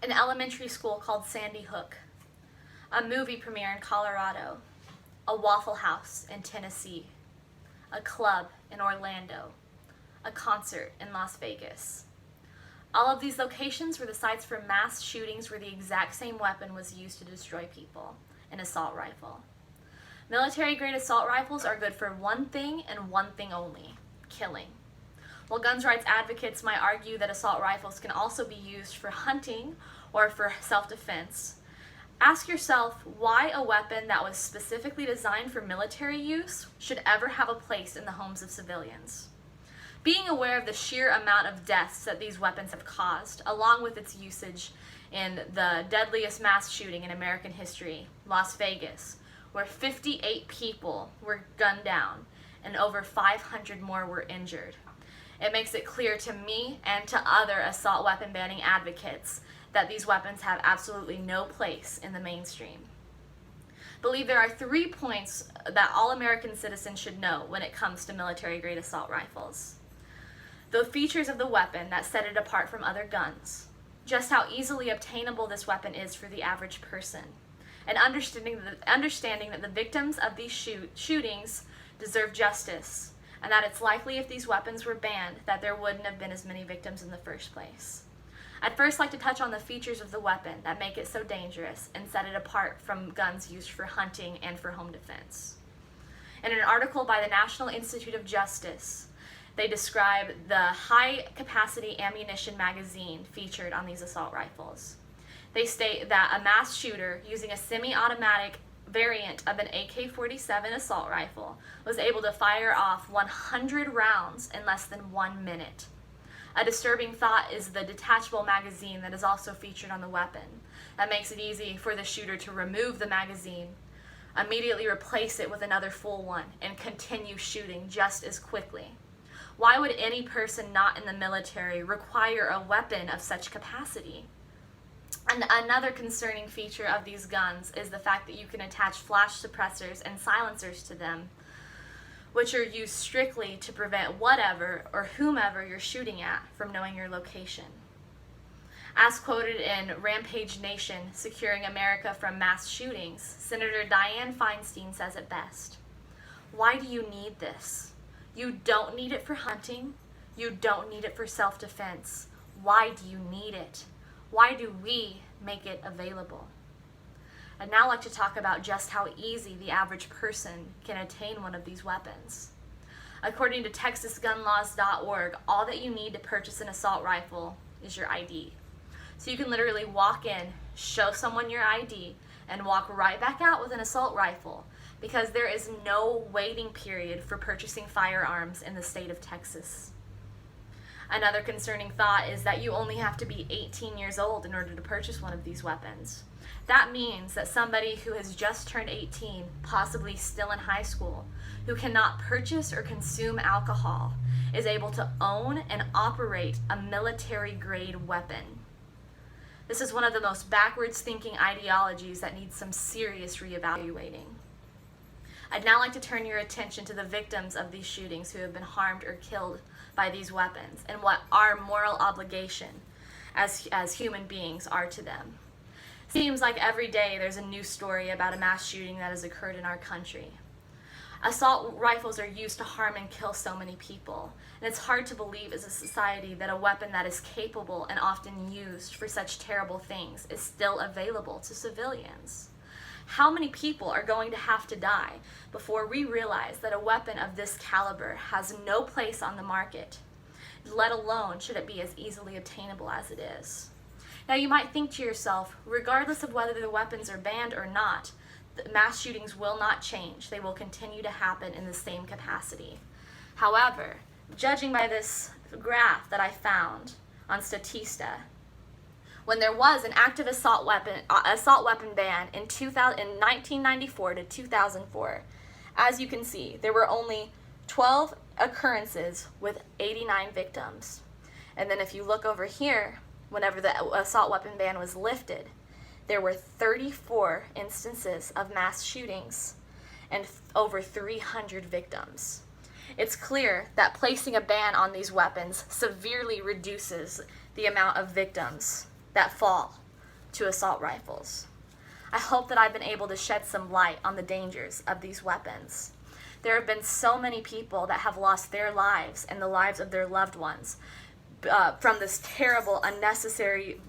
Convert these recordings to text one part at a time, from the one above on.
an elementary school called Sandy Hook, a movie premiere in Colorado, a Waffle House in Tennessee, a club in Orlando, a concert in Las Vegas. All of these locations were the sites for mass shootings where the exact same weapon was used to destroy people, an assault rifle. Military-grade assault rifles are good for one thing and one thing only: killing. While guns rights advocates might argue that assault rifles can also be used for hunting or for self-defense, ask yourself why a weapon that was specifically designed for military use should ever have a place in the homes of civilians. Being aware of the sheer amount of deaths that these weapons have caused, along with its usage in the deadliest mass shooting in American history, Las Vegas, where 58 people were gunned down and over 500 more were injured, it makes it clear to me and to other assault weapon banning advocates that these weapons have absolutely no place in the mainstream. I believe there are 3 points that all American citizens should know when it comes to military-grade assault rifles. The features of the weapon that set it apart from other guns, just how easily obtainable this weapon is for the average person, and understanding that the victims of these shootings deserve justice, and that it's likely if these weapons were banned that there wouldn't have been as many victims in the first place. I'd first like to touch on the features of the weapon that make it so dangerous and set it apart from guns used for hunting and for home defense. In an article by the National Institute of Justice, they describe the high-capacity ammunition magazine featured on these assault rifles. They state that a mass shooter using a semi-automatic variant of an AK-47 assault rifle was able to fire off 100 rounds in less than 1 minute. A disturbing thought is the detachable magazine that is also featured on the weapon. That makes it easy for the shooter to remove the magazine, immediately replace it with another full one, and continue shooting just as quickly. Why would any person not in the military require a weapon of such capacity? And another concerning feature of these guns is the fact that you can attach flash suppressors and silencers to them, which are used strictly to prevent whatever or whomever you're shooting at from knowing your location. As quoted in Rampage Nation, Securing America from Mass Shootings, Senator Dianne Feinstein says it best: "Why do you need this? You don't need it for hunting. You don't need it for self-defense. Why do you need it? Why do we make it available?" I'd now like to talk about just how easy the average person can attain one of these weapons. According to TexasGunLaws.org, all that you need to purchase an assault rifle is your ID. So you can literally walk in, show someone your ID, and walk right back out with an assault rifle, because there is no waiting period for purchasing firearms in the state of Texas. Another concerning thought is that you only have to be 18 years old in order to purchase one of these weapons. That means that somebody who has just turned 18, possibly still in high school, who cannot purchase or consume alcohol, is able to own and operate a military-grade weapon. This is one of the most backwards thinking ideologies that needs some serious reevaluating. I'd now like to turn your attention to the victims of these shootings who have been harmed or killed by these weapons, and what our moral obligation as human beings are to them. Seems like every day there's a new story about a mass shooting that has occurred in our country. Assault rifles are used to harm and kill so many people, and it's hard to believe as a society that a weapon that is capable and often used for such terrible things is still available to civilians. How many people are going to have to die before we realize that a weapon of this caliber has no place on the market, let alone should it be as easily obtainable as it is? Now you might think to yourself, regardless of whether the weapons are banned or not, the mass shootings will not change. They will continue to happen in the same capacity. However, judging by this graph that I found on Statista, when there was an active assault weapon ban in 1994 to 2004, as you can see, there were only 12 occurrences with 89 victims. And then if you look over here, whenever the assault weapon ban was lifted, there were 34 instances of mass shootings and over 300 victims. It's clear that placing a ban on these weapons severely reduces the amount of victims that fall to assault rifles. I hope that I've been able to shed some light on the dangers of these weapons. There have been so many people that have lost their lives and the lives of their loved ones from this terrible, unnecessary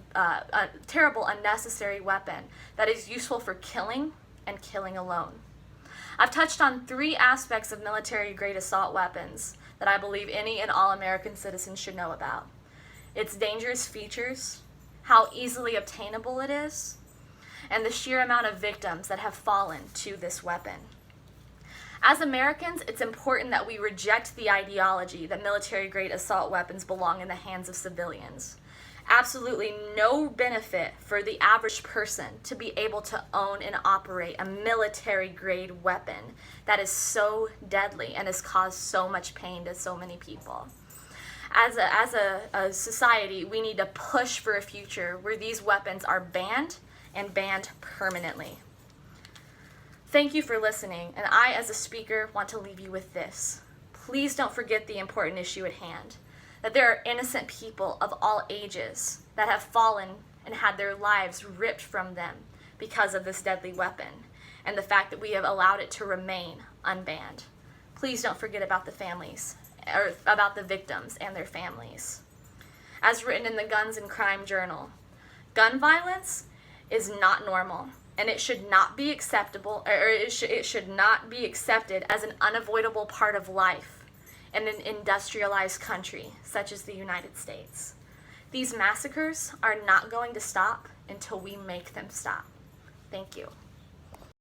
weapon that is useful for killing and killing alone. I've touched on 3 aspects of military-grade assault weapons that I believe any and all American citizens should know about. Its dangerous features, how easily obtainable it is, and the sheer amount of victims that have fallen to this weapon. As Americans, it's important that we reject the ideology that military-grade assault weapons belong in the hands of civilians. Absolutely no benefit for the average person to be able to own and operate a military-grade weapon that is so deadly and has caused so much pain to so many people. As a society, we need to push for a future where these weapons are banned and banned permanently. Thank you for listening, and I, as a speaker, want to leave you with this. Please don't forget the important issue at hand, that there are innocent people of all ages that have fallen and had their lives ripped from them because of this deadly weapon, and the fact that we have allowed it to remain unbanned. Please don't forget about the families, or about the victims and their families. As written in the Guns and Crime Journal, gun violence is not normal, and it should not be acceptable, or it should not be accepted as an unavoidable part of life in an industrialized country such as the United States. These massacres are not going to stop until we make them stop. Thank you.